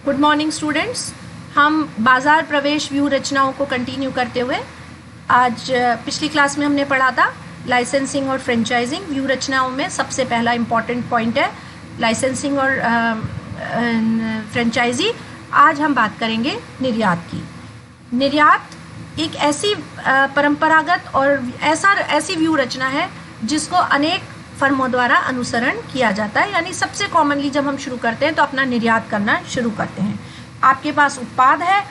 Good morning students. हम बाज़ार प्रवेश व्यू रचनाओं को कंटिन्यू करते हुए आज पिछली क्लास में हमने पढ़ा था लाइसेंसिंग और फ्रेंचाइजिंग। व्यू रचनाओं में सबसे पहला इम्पॉर्टेंट पॉइंट है लाइसेंसिंग और फ्रेंचाइजी। आज हम बात करेंगे निर्यात की। निर्यात एक ऐसी परंपरागत और ऐसी व्यू रचना है जिसको अनेक फर्मों द्वारा अनुसरण किया जाता है। यानी सबसे कॉमनली जब हम शुरू करते हैं तो अपना निर्यात करना शुरू करते हैं। आपके पास उत्पाद है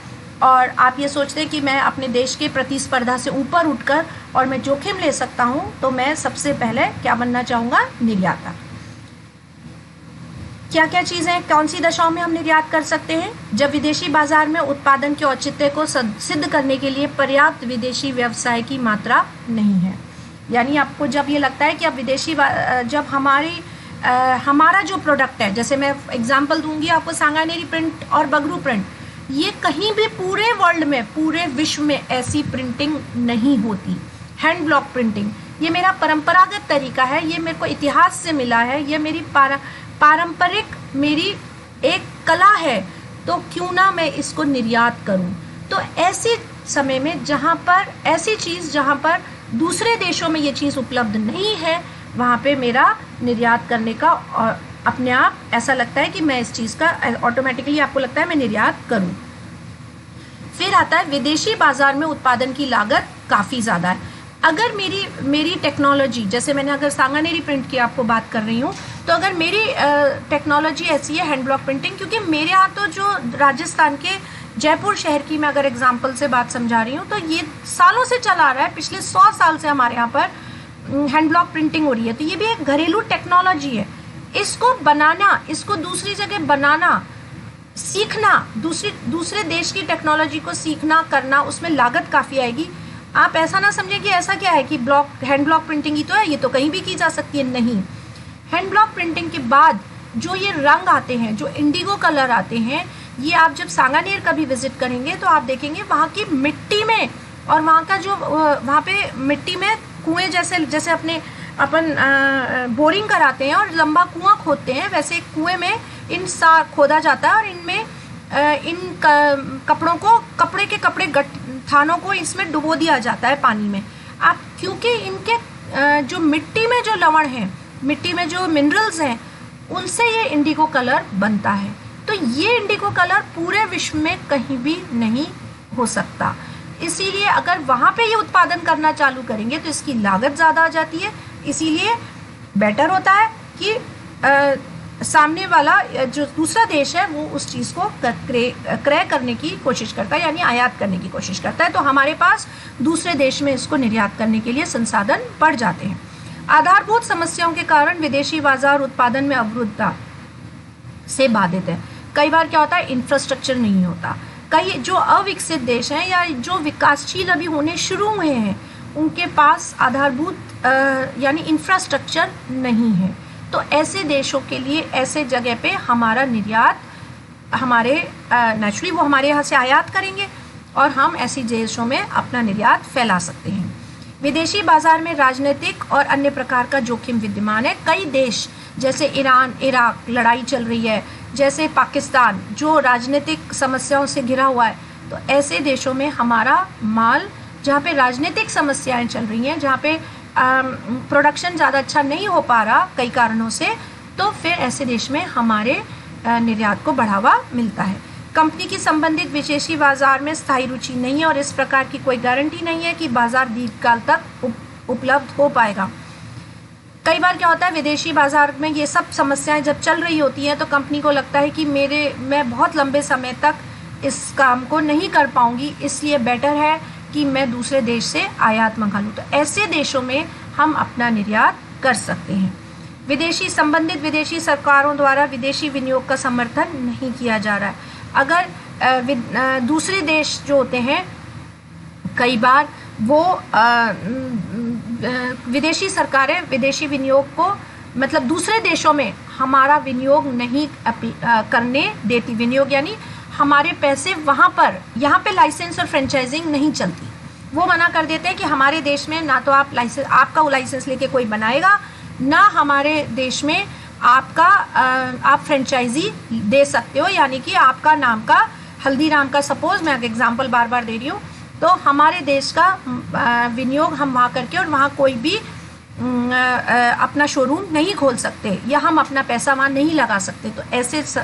और आप ये सोचते हैं कि मैं अपने देश के प्रतिस्पर्धा से ऊपर उठकर और मैं जोखिम ले सकता हूँ, तो मैं सबसे पहले क्या बनना चाहूँगा? निर्याता। क्या क्या चीज़ें कौन सी दशाओं में हम निर्यात कर सकते हैं? जब विदेशी बाजार में उत्पादन के औचित्य को सिद्ध करने के लिए पर्याप्त विदेशी व्यवसाय की मात्रा नहीं है। यानी आपको जब ये लगता है कि अब विदेशी जब हमारा जो प्रोडक्ट है, जैसे मैं एग्जांपल दूंगी आपको, सांगानेरी प्रिंट और बगरू प्रिंट, ये कहीं भी पूरे वर्ल्ड में, पूरे विश्व में ऐसी प्रिंटिंग नहीं होती। हैंड ब्लॉक प्रिंटिंग ये मेरा परंपरागत तरीका है, ये मेरे को इतिहास से मिला है, ये मेरी पारंपरिक मेरी एक कला है, तो क्यों ना मैं इसको निर्यात करूं। तो ऐसे समय में जहां पर दूसरे देशों में ये चीज़ उपलब्ध नहीं है, वहाँ पे मेरा निर्यात करने का और अपने आप ऐसा लगता है कि मैं इस चीज़ का ऑटोमेटिकली आपको लगता है मैं निर्यात करूँ। फिर आता है विदेशी बाजार में उत्पादन की लागत काफ़ी ज़्यादा है। अगर मेरी टेक्नोलॉजी, जैसे मैंने अगर सांगानेरी प्रिंट की आपको बात कर रही हूँ, तो अगर मेरी टेक्नोलॉजी ऐसी है हैंड ब्लॉक प्रिंटिंग, क्योंकि मेरे यहाँ तो जो राजस्थान के जयपुर शहर की मैं अगर एग्जांपल से बात समझा रही हूँ, तो ये सालों से चला आ रहा है, पिछले 100 साल से हमारे यहाँ पर हैंड ब्लॉक प्रिंटिंग हो रही है। तो ये भी एक घरेलू टेक्नोलॉजी है। इसको बनाना, इसको दूसरी जगह बनाना, सीखना, दूसरे देश की टेक्नोलॉजी को सीखना करना, उसमें लागत काफ़ी आएगी। आप ऐसा ना समझें कि ऐसा क्या है कि हैंड ब्लॉक प्रिंटिंग ही तो है, ये तो कहीं भी की जा सकती है। नहीं, हैंड ब्लॉक प्रिंटिंग के बाद जो ये रंग आते हैं, जो इंडिगो कलर आते हैं, ये आप जब सांगानेर कभी विजिट करेंगे तो आप देखेंगे वहाँ की मिट्टी में, और वहाँ का जो वहाँ पे मिट्टी में कुएं जैसे अपन बोरिंग कराते हैं और लंबा कुआं खोदते हैं, वैसे कुएं में खोदा जाता है और इनमें कपड़ों को थानों को इसमें डुबो दिया जाता है पानी में। आप क्योंकि इनके जो मिट्टी में जो लवण है, मिट्टी में जो मिनरल्स हैं, उनसे ये इंडिगो कलर बनता है। तो ये इंडिगो कलर पूरे विश्व में कहीं भी नहीं हो सकता। इसीलिए अगर वहाँ पे ये उत्पादन करना चालू करेंगे तो इसकी लागत ज़्यादा आ जाती है। इसीलिए बेटर होता है कि सामने वाला जो दूसरा देश है वो उस चीज़ को क्रय करने की कोशिश करता है, यानी आयात करने की कोशिश करता है। तो हमारे पास दूसरे देश में इसको निर्यात करने के लिए संसाधन बढ़ जाते हैं। आधारभूत समस्याओं के कारण विदेशी बाजार उत्पादन में अवरुद्धता से बाधित है। कई बार क्या होता है, इंफ्रास्ट्रक्चर नहीं होता। कई जो अविकसित देश हैं या जो विकासशील अभी होने शुरू हुए हैं, उनके पास आधारभूत यानी इंफ्रास्ट्रक्चर नहीं है। तो ऐसे देशों के लिए, ऐसे जगह पे हमारा निर्यात, नेचुरली वो हमारे यहाँ से आयात करेंगे और हम ऐसी देशों में अपना निर्यात फैला सकते हैं। विदेशी बाजार में राजनीतिक और अन्य प्रकार का जोखिम विद्यमान है। कई देश जैसे ईरान, इराक लड़ाई चल रही है, जैसे पाकिस्तान जो राजनीतिक समस्याओं से घिरा हुआ है, तो ऐसे देशों में हमारा माल, जहाँ पे राजनीतिक समस्याएं चल रही हैं, जहाँ पे प्रोडक्शन ज़्यादा अच्छा नहीं हो पा रहा कई कारणों से, तो फिर ऐसे देश में हमारे निर्यात को बढ़ावा मिलता है। कंपनी की संबंधित विदेशी बाजार में स्थायी रुचि नहीं है और इस प्रकार की कोई गारंटी नहीं है कि बाजार दीर्घकाल तक उपलब्ध हो पाएगा। कई बार क्या होता है, विदेशी बाजार में ये सब समस्याएं जब चल रही होती हैं तो कंपनी को लगता है कि मैं बहुत लंबे समय तक इस काम को नहीं कर पाऊंगी, इसलिए बेटर है कि मैं दूसरे देश से आयात मंगा लूँ। तो ऐसे देशों में हम अपना निर्यात कर सकते हैं। संबंधित विदेशी सरकारों द्वारा विदेशी विनियोग का समर्थन नहीं किया जा रहा है। अगर दूसरे देश जो होते हैं, कई बार वो विदेशी सरकारें विदेशी विनियोग को, मतलब दूसरे देशों में हमारा विनियोग नहीं करने देती। विनियोग यानी हमारे पैसे यहाँ पे लाइसेंस और फ्रेंचाइजिंग नहीं चलती। वो मना कर देते हैं कि हमारे देश में ना तो आपका वो लाइसेंस लेके कोई बनाएगा, ना हमारे देश में आपका आप फ्रेंचाइजी दे सकते हो, यानी कि आपका नाम का हल्दीराम का, सपोज मैं एग्जांपल बार बार दे रही हूँ, तो हमारे देश का विनियोग हम वहाँ करके और वहाँ कोई भी अपना शोरूम नहीं खोल सकते या हम अपना पैसा वहाँ नहीं लगा सकते। तो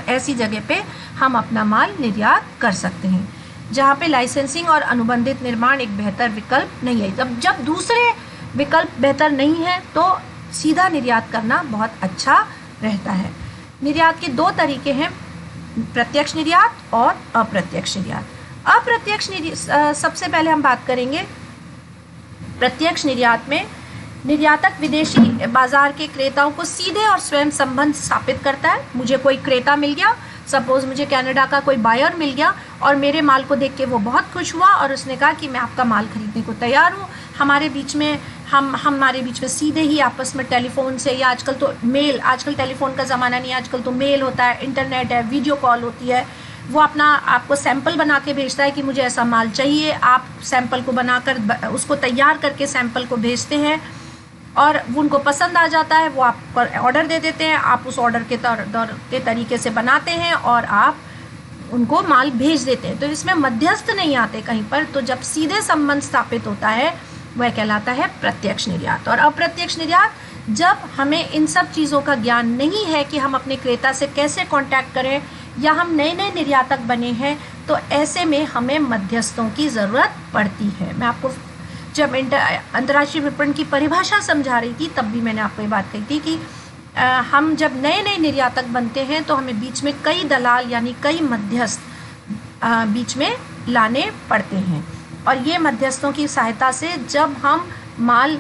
ऐसी जगह पे हम अपना माल निर्यात कर सकते हैं, जहाँ पे लाइसेंसिंग और अनुबंधित निर्माण एक बेहतर विकल्प नहीं है। जब दूसरे विकल्प बेहतर नहीं है तो सीधा निर्यात करना बहुत अच्छा रहता है। निर्यात के दो तरीके हैं, प्रत्यक्ष निर्यात और अप्रत्यक्ष निर्यात। अप्रत्यक्ष सबसे पहले हम बात करेंगे प्रत्यक्ष निर्यात में। निर्यातक विदेशी बाजार के क्रेताओं को सीधे और स्वयं संबंध स्थापित करता है। मुझे कोई क्रेता मिल गया, सपोज मुझे कनाडा का कोई बायर मिल गया और मेरे माल को देख के वो बहुत खुश हुआ और उसने कहा कि मैं आपका माल खरीदने को तैयार हूँ। हमारे बीच में सीधे ही आपस में टेलीफोन से, या आजकल तो मेल, आजकल टेलीफोन का ज़माना नहीं है, आजकल तो मेल होता है, इंटरनेट है, वीडियो कॉल होती है। वो आपको सैंपल बना के भेजता है कि मुझे ऐसा माल चाहिए। आप सैंपल को बनाकर उसको तैयार करके सैंपल को भेजते हैं और वो उनको पसंद आ जाता है, वो आपको ऑर्डर दे देते हैं। आप उस ऑर्डर के तरीके से बनाते हैं और आप उनको माल भेज देते हैं। तो इसमें मध्यस्थ नहीं आते कहीं पर। तो जब सीधे संबंध स्थापित होता है वह कहलाता है प्रत्यक्ष निर्यात। और अप्रत्यक्ष निर्यात, जब हमें इन सब चीज़ों का ज्ञान नहीं है कि हम अपने क्रेता से कैसे कांटेक्ट करें, या हम नए नए निर्यातक बने हैं, तो ऐसे में हमें मध्यस्थों की ज़रूरत पड़ती है। मैं आपको जब अंतर्राष्ट्रीय विपणन की परिभाषा समझा रही थी तब भी मैंने आपको ये बात कही थी कि हम जब नए नए निर्यातक बनते हैं तो हमें बीच में कई दलाल यानी कई मध्यस्थ बीच में लाने पड़ते हैं। और ये मध्यस्थों की सहायता से जब हम माल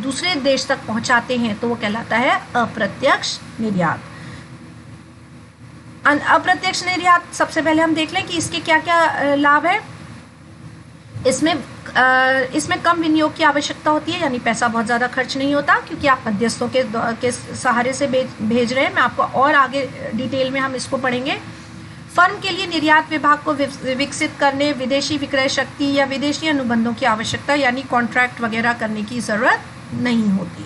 दूसरे देश तक पहुंचाते हैं तो वो कहलाता है अप्रत्यक्ष निर्यात। अप्रत्यक्ष निर्यात सबसे पहले हम देख लें कि इसके क्या क्या लाभ है। इसमें कम विनियोग की आवश्यकता होती है, यानी पैसा बहुत ज़्यादा खर्च नहीं होता क्योंकि आप मध्यस्थों के सहारे से भेज रहे हैं। मैं आपको और आगे डिटेल में हम इसको पढ़ेंगे। फर्म के लिए निर्यात विभाग को विकसित करने, विदेशी विक्रय शक्ति या विदेशी अनुबंधों की आवश्यकता यानी कॉन्ट्रैक्ट वगैरह करने की ज़रूरत नहीं होती।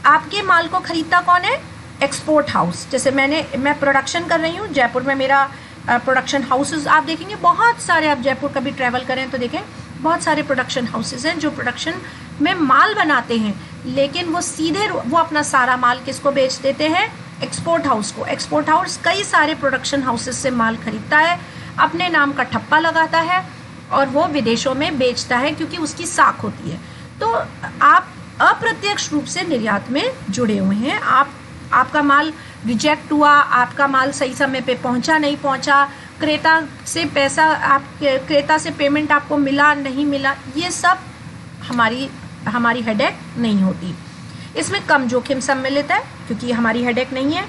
आपके माल को खरीदता कौन है? Export house. जैसे मैं प्रोडक्शन कर रही हूँ, जयपुर में मेरा प्रोडक्शन हाउसेस आप देखेंगे बहुत सारे। आप जयपुर कभी ट्रैवल करें तो देखें बहुत सारे प्रोडक्शन हाउसेस हैं जो प्रोडक्शन में माल बनाते हैं, लेकिन वो अपना सारा माल किसको बेच देते हैं? एक्सपोर्ट हाउस को। एक्सपोर्ट हाउस कई सारे प्रोडक्शन हाउसेस से माल खरीदता है, अपने नाम का ठप्पा लगाता है और वो विदेशों में बेचता है क्योंकि उसकी साख होती है। तो आप अप्रत्यक्ष रूप से निर्यात में जुड़े हुए हैं। आपका माल रिजेक्ट हुआ, आपका माल सही समय पे पहुंचा नहीं पहुंचा, क्रेता से पेमेंट आपको मिला नहीं मिला, ये सब हमारी हेडेक नहीं होती। इसमें कम जोखिम सम्मिलित है क्योंकि हमारी हेडेक नहीं है।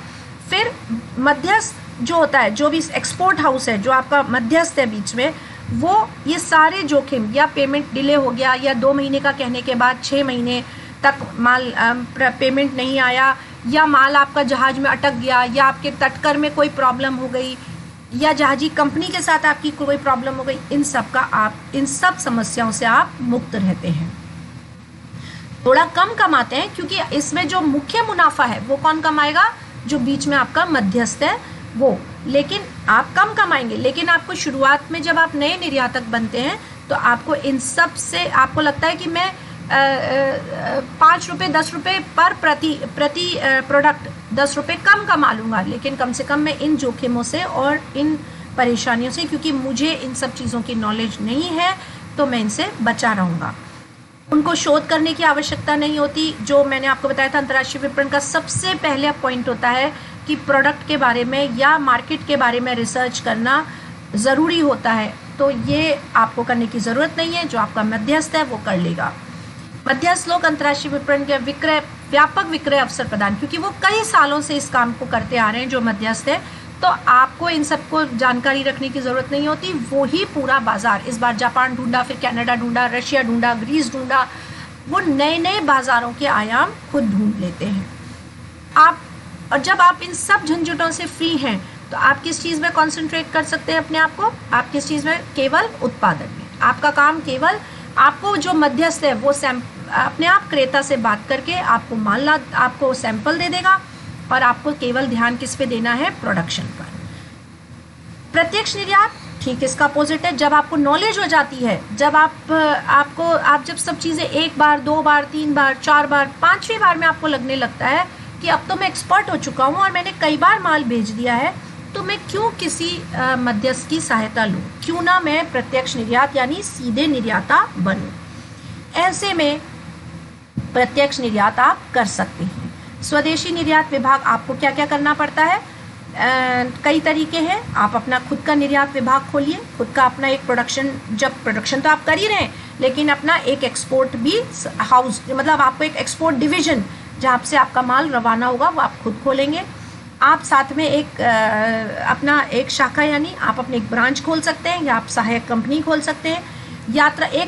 फिर मध्यस्थ जो होता है, जो भी एक्सपोर्ट हाउस है, जो आपका मध्यस्थ है बीच में, वो ये सारे जोखिम, या पेमेंट डिले हो गया, या 2 महीने का कहने के बाद 6 महीने तक माल पेमेंट नहीं आया, या माल आपका जहाज में अटक गया, या आपके तटकर में कोई प्रॉब्लम हो गई, या जहाजी कंपनी के साथ आपकी कोई प्रॉब्लम हो गई, इन सब समस्याओं से आप मुक्त रहते हैं। थोड़ा कम कमाते हैं क्योंकि इसमें जो मुख्य मुनाफा है वो कौन कमाएगा? जो बीच में आपका मध्यस्थ है वो। लेकिन आप कम कमाएंगे, लेकिन आपको शुरुआत में जब आप नए निर्यातक बनते हैं तो आपको इन सब से आपको लगता है कि मैं 5 रुपये 10 रुपये पर प्रति प्रोडक्ट 10 रुपये कम कमा लूँगा, लेकिन कम से कम मैं इन जोखिमों से और इन परेशानियों से, क्योंकि मुझे इन सब चीज़ों की नॉलेज नहीं है, तो मैं इनसे बचा रहूँगा। उनको शोध करने की आवश्यकता नहीं होती। जो मैंने आपको बताया था, अंतर्राष्ट्रीय विपणन का सबसे पहले पॉइंट होता है कि प्रोडक्ट के बारे में या मार्केट के बारे में रिसर्च करना ज़रूरी होता है, तो ये आपको करने की ज़रूरत नहीं है। जो आपका मध्यस्थ है वो कर लेगा। मध्यस्थ लोग अंतर्राष्ट्रीय विपणन के व्यापक विक्रय अवसर प्रदान, क्योंकि वो कई सालों से इस काम को करते आ रहे हैं, जो मध्यस्थ है, तो आपको इन सबको जानकारी रखने की ज़रूरत नहीं होती। वो ही पूरा बाज़ार, इस बार जापान ढूंढा, फिर कनाडा ढूंढा, रशिया ढूंढा, ग्रीस ढूंढा, वो नए नए बाज़ारों के आयाम खुद ढूंढ लेते हैं। और जब आप इन सब झंझटों से फ्री हैं तो आप किस चीज़ में कॉन्सेंट्रेट कर सकते हैं अपने आप को? आप किस चीज़ में? केवल उत्पादन में। आपका काम केवल, आपको जो मध्यस्थ है वो अपने आप क्रेता से बात करके आपको आपको सैंपल दे देगा और आपको केवल ध्यान किस पे देना है, प्रोडक्शन पर। प्रत्यक्ष निर्यात ठीक इसका अपोजिट है। जब आपको नॉलेज हो जाती है, जब आप जब सब चीज़ें एक बार, 2 बार, 3 बार, 4 बार, 5वीं बार में आपको लगने लगता है कि अब तो मैं एक्सपर्ट हो चुका हूँ और मैंने कई बार माल भेज दिया है, तो मैं क्यों किसी मध्यस्थ की सहायता लूँ, क्यों ना मैं प्रत्यक्ष निर्यात यानी सीधे निर्याता बनूँ। ऐसे में प्रत्यक्ष निर्यात आप कर सकते हैं। स्वदेशी निर्यात विभाग आपको क्या क्या करना पड़ता है, कई तरीके हैं। आप अपना खुद का निर्यात विभाग खोलिए, खुद का अपना एक प्रोडक्शन तो आप कर ही रहे हैं, लेकिन अपना एक एक्सपोर्ट भी हाउस, मतलब आपको एक एक्सपोर्ट डिवीज़न जहाँ से आपका माल रवाना होगा वो आप खुद खोलेंगे। आप साथ में अपना एक शाखा यानी आप अपने एक ब्रांच खोल सकते हैं या आप सहायक कंपनी खोल सकते हैं।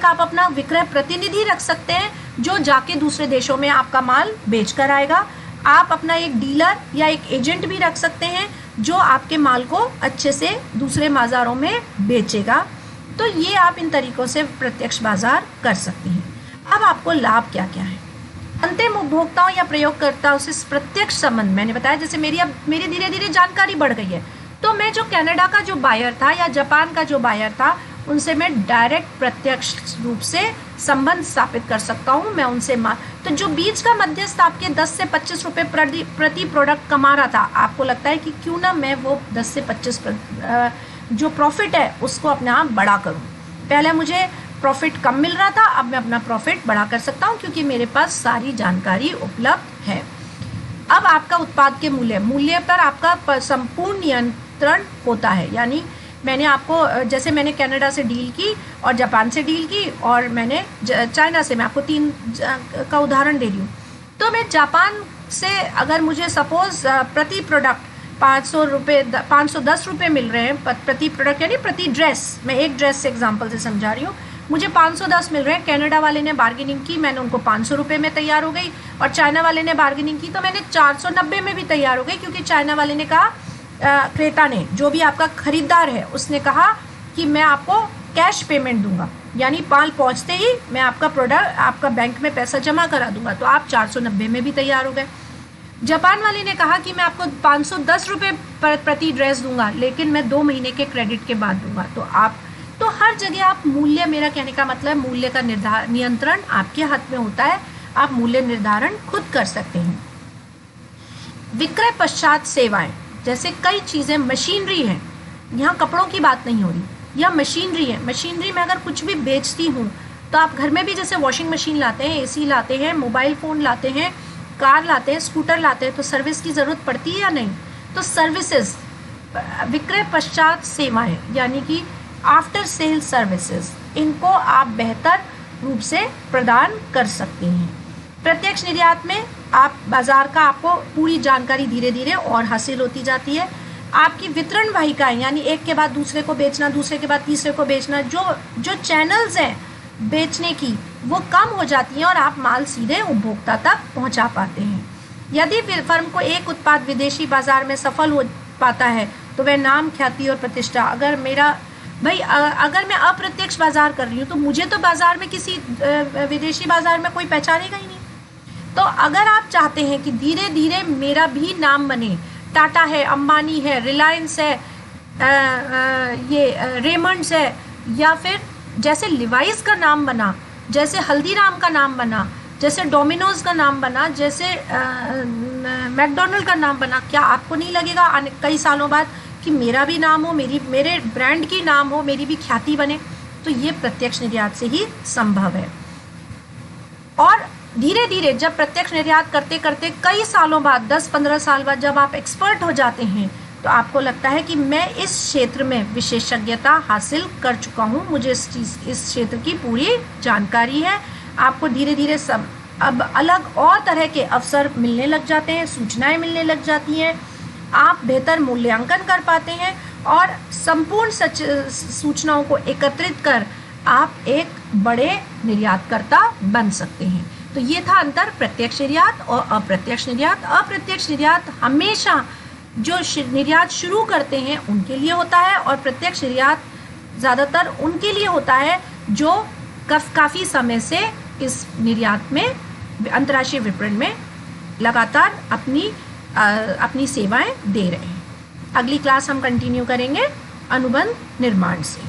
आप अपना विक्रय प्रतिनिधि रख सकते हैं जो जाके दूसरे देशों में आपका माल बेच कर आएगा। आप अपना एक डीलर या एक एजेंट भी रख सकते हैं जो आपके माल को अच्छे से दूसरे बाज़ारों में बेचेगा। तो ये आप इन तरीक़ों से प्रत्यक्ष बाज़ार कर सकते हैं। अब आपको लाभ क्या क्या है। अंतिम उपभोक्ताओं या प्रयोगकर्ताओं से प्रत्यक्ष संबंध, मैंने बताया जैसे मेरी धीरे धीरे जानकारी बढ़ गई है, तो मैं जो कनाडा का जो बायर था या जापान का जो बायर था उनसे मैं डायरेक्ट प्रत्यक्ष रूप से संबंध स्थापित कर सकता हूँ। मैं उनसे तो जो बीच का मध्यस्थ आपके 10 से 25 रुपये प्रति प्रोडक्ट कमा रहा था, आपको लगता है कि क्यों ना मैं वो 10 से 25 जो प्रॉफिट है उसको अपने आप बड़ा करूँ। पहले मुझे प्रॉफिट कम मिल रहा था, अब मैं अपना प्रॉफिट बड़ा कर सकता हूँ क्योंकि मेरे पास सारी जानकारी उपलब्ध है। अब आपका उत्पाद के मूल्य पर आपका संपूर्ण नियंत्रण होता है। यानी जैसे मैंने कनाडा से डील की और जापान से डील की और मैंने चाइना से, मैं आपको 3 का उदाहरण दे रही हूँ। तो मैं जापान से अगर मुझे सपोज प्रति प्रोडक्ट 510 रुपये मिल रहे हैं प्रति प्रोडक्ट, यानी प्रति ड्रेस, मैं एक ड्रेस से एग्जांपल से समझा रही हूँ, मुझे 510 मिल रहे हैं। कनाडा वाले ने बार्गेनिंग की, मैंने उनको 500 रुपये में तैयार हो गई, और चाइना वाले ने बार्गेनिंग की तो मैंने 490 में भी तैयार हो गई, क्योंकि चाइना वाले ने कहा, क्रेता ने, जो भी आपका खरीदार है उसने कहा कि मैं आपको कैश पेमेंट दूंगा, यानी माल पहुंचते ही मैं आपका प्रोडक्ट आपका बैंक में पैसा जमा करा दूंगा, तो आप 490 में भी तैयार हो गए। जापान वाले ने कहा कि मैं आपको 510 रुपये प्रति ड्रेस दूंगा, लेकिन मैं 2 महीने के क्रेडिट के बाद दूंगा। तो हर जगह आप मूल्य, मेरा कहने का मतलब मूल्य का नियंत्रण आपके हाथ में होता है, आप मूल्य निर्धारण खुद कर सकते हैं। विक्रय पश्चात सेवाएं, जैसे कई चीज़ें मशीनरी हैं, यहाँ कपड़ों की बात नहीं हो रही, यह मशीनरी है। मशीनरी में अगर कुछ भी बेचती हूँ तो आप घर में भी जैसे वॉशिंग मशीन लाते हैं, एसी लाते हैं, मोबाइल फ़ोन लाते हैं, कार लाते हैं, स्कूटर लाते हैं, तो सर्विस की ज़रूरत पड़ती है या नहीं। तो सर्विसेज, विक्रय पश्चात सेवाएं यानी कि आफ्टर सेल सर्विसेज, इनको आप बेहतर रूप से प्रदान कर सकते हैं। प्रत्यक्ष निर्यात में आप बाज़ार का आपको पूरी जानकारी धीरे धीरे और हासिल होती जाती है। आपकी वितरण वाहिकाएं, यानी एक के बाद दूसरे को बेचना, दूसरे के बाद तीसरे को बेचना, जो चैनल्स हैं बेचने की, वो कम हो जाती हैं और आप माल सीधे उपभोक्ता तक पहुंचा पाते हैं। यदि फर्म को एक उत्पाद विदेशी बाज़ार में सफल हो पाता है तो वह नाम, ख्याति और प्रतिष्ठा, अगर मैं अप्रत्यक्ष बाज़ार कर रही हूँ तो मुझे तो बाज़ार में किसी विदेशी बाज़ार में कोई पहचानेगा ही नहीं। तो अगर आप चाहते हैं कि धीरे धीरे मेरा भी नाम बने, टाटा है, अंबानी है, रिलायंस है, ये रेमंड्स है, या फिर जैसे लिवाइस का नाम बना, जैसे हल्दीराम का नाम बना, जैसे डोमिनोज का नाम बना, जैसे मैकडोनल्ड का नाम बना, क्या आपको नहीं लगेगा कई सालों बाद कि मेरा भी नाम हो, मेरे ब्रांड की नाम हो, मेरी भी ख्याति बने? तो ये प्रत्यक्ष निर्यात से ही संभव है। और धीरे धीरे जब प्रत्यक्ष निर्यात करते करते कई सालों बाद, 10-15 साल बाद जब आप एक्सपर्ट हो जाते हैं, तो आपको लगता है कि मैं इस क्षेत्र में विशेषज्ञता हासिल कर चुका हूँ, मुझे इस क्षेत्र की पूरी जानकारी है। आपको धीरे धीरे अब अलग और तरह के अवसर मिलने लग जाते हैं, सूचनाएं मिलने लग जाती हैं, आप बेहतर मूल्यांकन कर पाते हैं और संपूर्ण सूचनाओं को एकत्रित कर आप एक बड़े निर्यातकर्ता बन सकते हैं। तो ये था अंतर प्रत्यक्ष निर्यात और अप्रत्यक्ष निर्यात। अप्रत्यक्ष निर्यात हमेशा जो निर्यात शुरू करते हैं उनके लिए होता है, और प्रत्यक्ष निर्यात ज़्यादातर उनके लिए होता है जो काफ़ी समय से इस निर्यात में, अंतर्राष्ट्रीय विपणन में लगातार अपनी सेवाएं दे रहे हैं। अगली क्लास हम कंटिन्यू करेंगे अनुबंध निर्माण से।